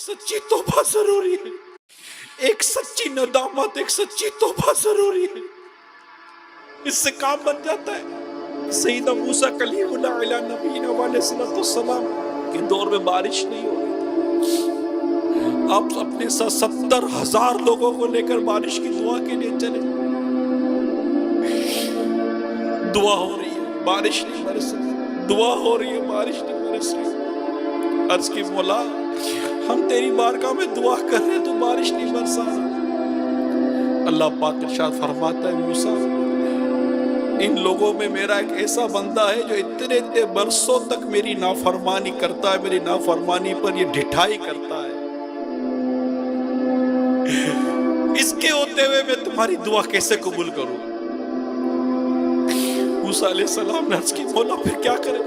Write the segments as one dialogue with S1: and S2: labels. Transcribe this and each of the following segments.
S1: सच्ची तौबा जरूरी है, एक सच्ची नदामत, एक सच्ची तौबा जरूरी है, इससे काम बन जाता है। सैयदना मूसा कलीमुल्लाह अला नबीना वालेसलाम के दौर में बारिश नहीं हो रही थी, आप अपने साथ 70,000 लोगों को लेकर बारिश की दुआ के लिए चले, दुआ हो रही है बारिश नहीं बरस रही, दुआ हो रही है बारिश नहीं बरस रही। अर्ज की मौला हम तेरी बारगाह में दुआ कर रहे हैं, तू बारिश नहीं बरसा। अल्लाह पाक इरशाद फरमाता है, मूसा इन लोगों में मेरा एक ऐसा बंदा है जो इतने इतने बरसों तक मेरी नाफरमानी करता है, मेरी नाफरमानी पर ये ढिठाई करता है, इसके होते हुए मैं तुम्हारी दुआ कैसे कबूल करूं? मूसा अलैहिस्सलाम ने अर्ज की, मौला फिर क्या करें?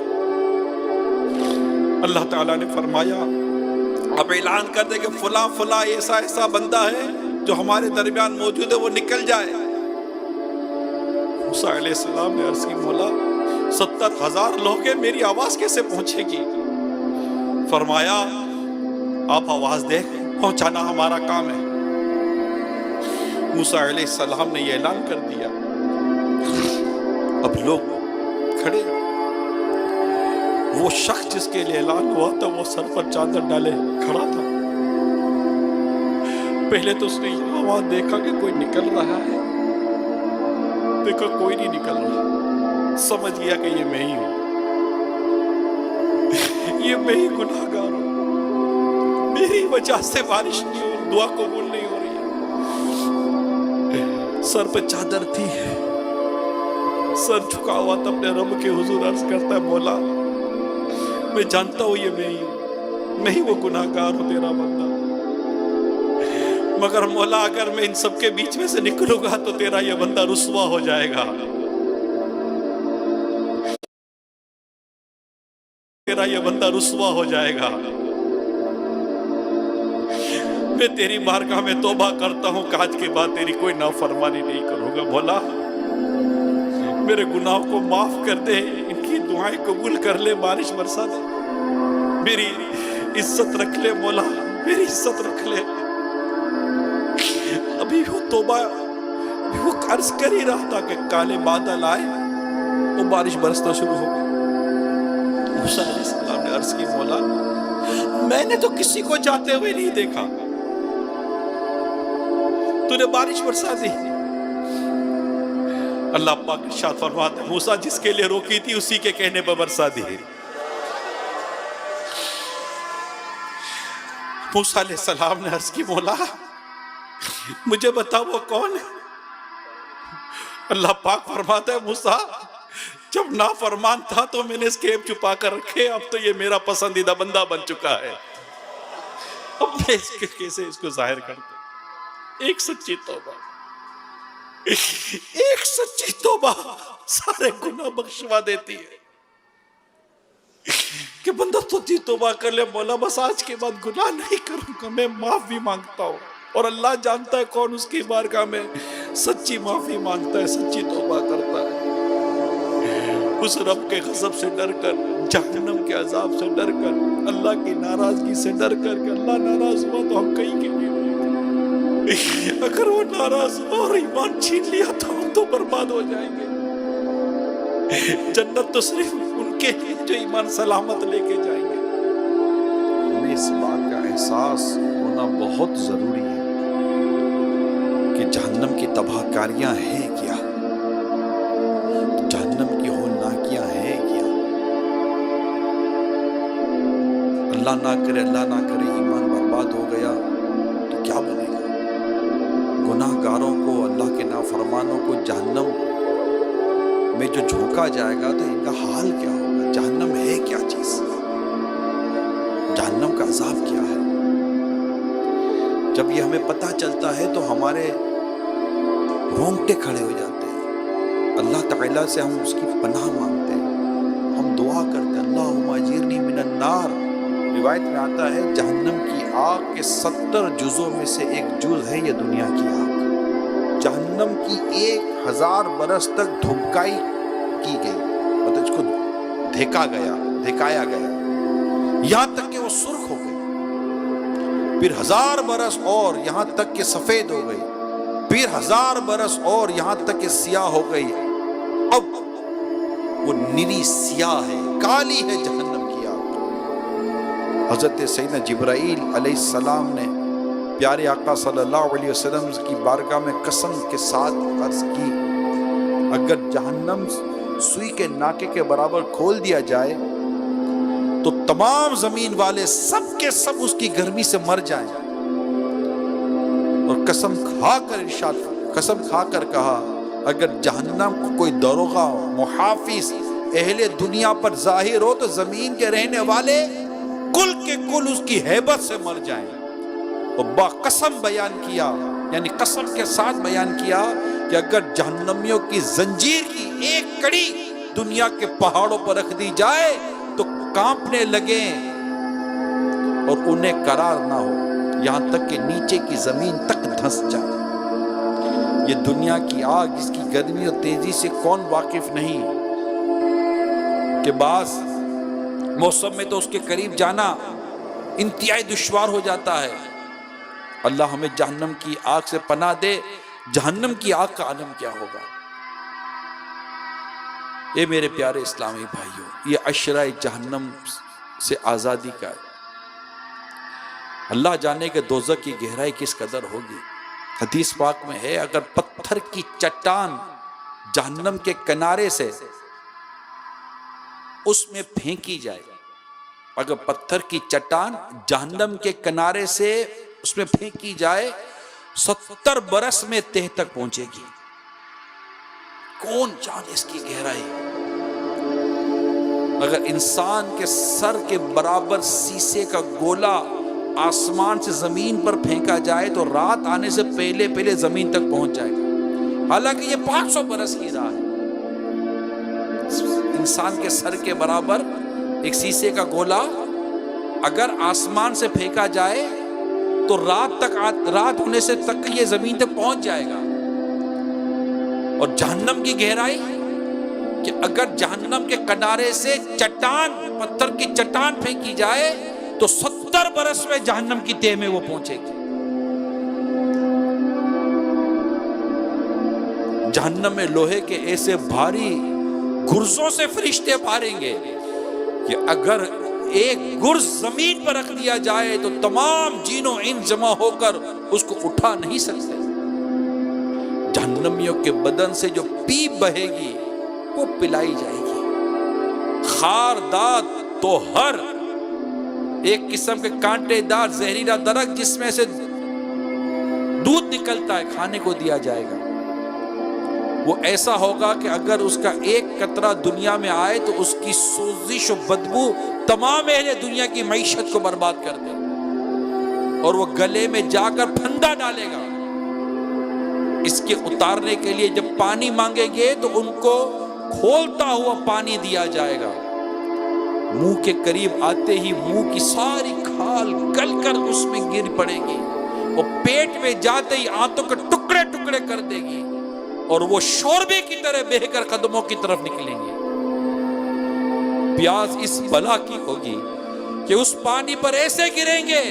S1: अल्लाह ताला ने फरमाया, अब ऐलान कर दे कि फला फला ऐसा ऐसा बंदा है जो हमारे दरमियान मौजूद है, वो निकल जाए। मूसा अलैहिस्सलाम ने अर्ज की, मौला 70,000 लोग हैं, मेरी आवाज कैसे पहुंचेगी? फरमाया, आप आवाज दे पहुंचाना हमारा काम है। मूसा अलैहिस्सलाम ने यह ऐलान कर दिया, अब लोग खड़े, वो शख्स जिसके लिए ऐलान हुआ था वो सर पर चादर डाले खड़ा था। पहले तो उसने आवाज देखा कि कोई निकल रहा है, देखा कोई नहीं निकल रहा, समझ गया कि ये मैं ही हूं, ये मैं ही गुनाहगार हूं, मेरी वजह से बारिश नहीं हो रही, दुआ कबूल नहीं हो रही है। सर पे चादर थी, सर झुका हुआ था, अपने रब के हुजूर अर्ज करता है, मौला मैं जानता हूं ये मैं ही हूं, मैं ही वो गुनाहगार हूं, तेरा बंदा, मगर मौला अगर मैं इन सबके बीच में से निकलूंगा तो तेरा ये बंदा रुस्वा हो जाएगा, तेरा ये बंदा रुस्वा हो जाएगा। मैं तेरी बारगाह में तौबा करता हूं कि आज के बाद तेरी कोई नाफरमानी नहीं करूंगा। मौला मेरे गुनाहों को माफ कर दे, इनकी दुआएं कबूल कर ले, बारिश बरसा दे, मेरी इज्जत रख ले मौला, मेरी इज्जत रख ले। अभी वो तौबा वो अर्ज कर ही रहा था कि काले बादल आए, वो बारिश बरसना शुरू हो गई। मूसा अलैहिस्सलाम ने अर्ज की, मौला मैंने तो किसी को जाते हुए नहीं देखा, तूने बारिश बरसा दी। अल्लाह पाक इरशाद फरमाता है, मूसा जिसके लिए रोकी थी उसी के कहने पर बरसा दी। मूसा अलैहिस्सलाम ने अर्ज की, मौला मुझे बता वो कौन है? अल्लाह पाक फरमाता है, मूसा जब नाफरमान था तो मैंने इसके ऐब छुपा कर रखे, अब तो ये मेरा पसंदीदा बंदा बन चुका है, अब मैं इसके कैसे इसको जाहिर करता। एक सच्ची तौबा, एक सच्ची तौबा सारे गुनाह बख्शवा देती है कि बंदा सच्ची तौबा कर ले, मौला बस आज के बाद गुनाह नहीं करूंगा, मैं माफ भी मांगता हूं, और अल्लाह जानता है कौन उसकी बारगाह में सच्ची माफी मांगता है, सच्ची तौबा करता है। उस रब के गज़ब से डर कर, जहन्नम के अजाब से डर कर, अल्लाह की नाराजगी से डर कर कि अल्लाह नाराज हुआ तो हम कहीं के नहीं, अगर वो नाराज और ईमान छीन लिया तो हम तो बर्बाद हो जाएंगे। जन्नत तो सिर्फ उनके लिए जो ईमान सलामत लेके जाएंगे।
S2: हमें इस बात का एहसास होना बहुत जरूरी है कि जहन्नम की तबाहकारियां हैं क्या, जहन्नम की होलनाकियां हैं क्या। अल्लाह ना करे ईमान बर्बाद हो गया तो क्या बनेगा? गुनाहगारों को, अल्लाह के नाफरमानों को जहन्नम में जो झोंका जाएगा तो इनका हाल क्या होगा? जहन्नम है क्या चीज? जहन्नम का अजाब क्या है? जब ये हमें पता चलता है तो हमारे रोंगटे खड़े हो जाते हैं। अल्लाह ताला से हम उसकी पनाह मांगते हैं, हम दुआ करते हैं, अल्लाहुम्मा अजीरनी मिनन नार। रिवायत में आता है जहन्नम की आग के 70 जुज़ों में से एक जुज़ है ये दुनिया की आग। जहन्नम की 1000 बरस तक धुमकाई की गई, मतलब इसको धिकाया गया, यहाँ तक कि वो सुर्ख हो गई। پھر 1000 برس اور یہاں تک کہ سفید ہو گئی، پھر 1000 برس اور یہاں تک کہ سیاہ ہو گئی، اب وہ نیلی سیاہ ہے، کالی ہے جہنم کی آگ۔ حضرت سیدنا جبرائیل علیہ السلام نے پیارے آقا صلی اللہ علیہ وسلم کی بارگاہ میں قسم کے ساتھ عرض کی، اگر جہنم سوئی کے ناکے کے برابر کھول دیا جائے تو تمام زمین والے سب کے سب اس کی گرمی سے مر جائیں۔ اور قسم کھا کر کہا، اگر جہنم کو کوئی داروغہ محافظ اہل دنیا پر ظاہر ہو تو زمین کے رہنے والے کل کے کل اس کی ہیبت سے مر جائیں۔ اور با قسم بیان کیا، یعنی قسم کے ساتھ بیان کیا کہ اگر جہنمیوں کی زنجیر کی ایک کڑی دنیا کے پہاڑوں پر رکھ دی جائے تو کانپنے لگیں اور انہیں قرار نہ ہو، یہاں تک کہ نیچے کی زمین تک دھنس جائے۔ یہ دنیا کی آگ جس کی گرمی اور تیزی سے کون واقف نہیں کہ بعض موسم میں تو اس کے قریب جانا انتہائی دشوار ہو جاتا ہے۔ اللہ ہمیں جہنم کی آگ سے پناہ دے۔ جہنم کی آگ کا عالم کیا ہوگا؟ اے میرے پیارے اسلامی بھائیوں، یہ عشرہ جہنم سے آزادی کا ہے۔ اللہ جانے کہ دوزخ کی گہرائی کس قدر ہوگی۔ حدیث پاک میں ہے، اگر پتھر کی چٹان جہنم کے کنارے سے اس میں پھینکی جائے، اگر پتھر کی چٹان جہنم کے کنارے سے اس میں پھینکی جائے 70 برس میں تہ تک پہنچے گی۔ کون جانے اس کی گہرائی؟ اگر انسان کے سر کے برابر سیسے کا گولا آسمان سے زمین پر پھینکا جائے تو رات آنے سے پہلے زمین تک پہنچ جائے گا، حالانکہ یہ 500 برس کی راہ ہے۔ انسان کے سر کے برابر ایک سیسے کا گولا اگر آسمان سے پھینکا جائے تو رات ہونے سے تک یہ زمین تک پہنچ جائے گا۔ اور جہنم کی گہرائی کہ اگر جہنم کے کنارے سے پتھر کی چٹان پھینکی جائے تو 70 برس میں جہنم کی تہ میں وہ پہنچے گی۔ جہنم میں لوہے کے ایسے بھاری گرزوں سے فرشتے ماریں گے کہ اگر ایک گرز زمین پر رکھ دیا جائے تو تمام جین و انس جمع ہو کر اس کو اٹھا نہیں سکتے۔ جہنمیوں کے بدن سے جو پیپ بہے گی وہ پلائی جائے گی۔ خاردار تو ہر ایک قسم کے کانٹے دار زہریلا درخت جس میں سے دودھ نکلتا ہے کھانے کو دیا جائے گا، وہ ایسا ہوگا کہ اگر اس کا ایک قطرہ دنیا میں آئے تو اس کی سوزش و بدبو تمام اہل دنیا کی معیشت کو برباد کر دے، اور وہ گلے میں جا کر پھندا ڈالے گا۔ اس کے اتارنے کے لیے جب پانی مانگیں گے تو ان کو کھولتا ہوا پانی دیا جائے گا۔ منہ کے قریب آتے ہی منہ کی ساری کھال گل کر اس میں گر پڑے گی، اور پیٹ میں جاتے ہی آنتوں کے ٹکڑے ٹکڑے کر دے گی، اور وہ شوربے کی طرح بہہ کر قدموں کی طرف نکلیں گے۔ پیاس اس بلا کی ہوگی کہ اس پانی پر ایسے گریں گے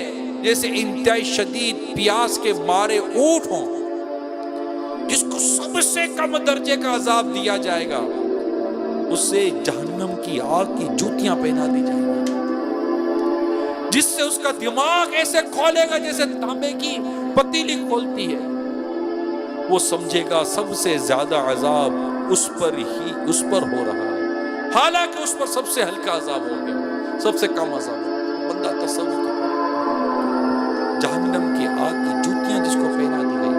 S2: جیسے انتہائی شدید پیاس کے مارے اونٹ ہوں، جس کو سب سے کم درجے کا عذاب دیا جائے گا، اسے جہنم کی آگ کی جوتیاں پہنا دی جائیں گی، جس سے اس کا دماغ ایسے کھولے گا جیسے تانبے کی پتیلی کھولتی ہے۔ وہ سمجھے گا سب سے زیادہ عذاب اس پر ہو رہا ہے، حالانکہ اس پر سب سے ہلکا عذاب ہو گیا، سب سے کم عذاب ہو گیا۔ بندہ تصور کرے جہنم کی آگ کی جوتیاں جس کو پہنا دی گئی،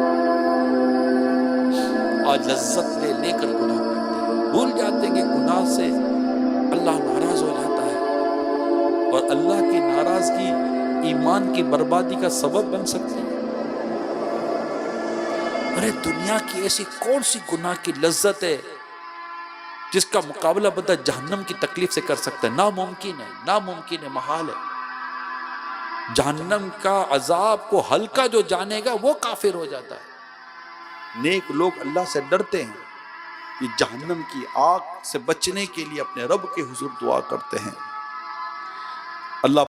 S2: آج لذت لے کر گناہ کرتے ہیں، بھول جاتے ہیں کہ گناہ سے اللہ ناراض ہو جاتا ہے، اور اللہ کی ناراضگی ایمان کی بربادی کا سبب بن سکتی ہے۔ ارے دنیا کی ایسی کون سی گناہ کی لذت ہے جس کا مقابلہ بندہ جہنم کی تکلیف سے کر سکتا ہے؟ ناممکن ہے، محال ہے۔ جہنم کا عذاب کو ہلکا جو جانے گا وہ کافر ہو جاتا ہے۔ نیک لوگ اللہ سے ڈرتے ہیں، یہ جہنم کی آگ سے بچنے کے لیے اپنے رب کے حضور دعا کرتے ہیں۔ اللہ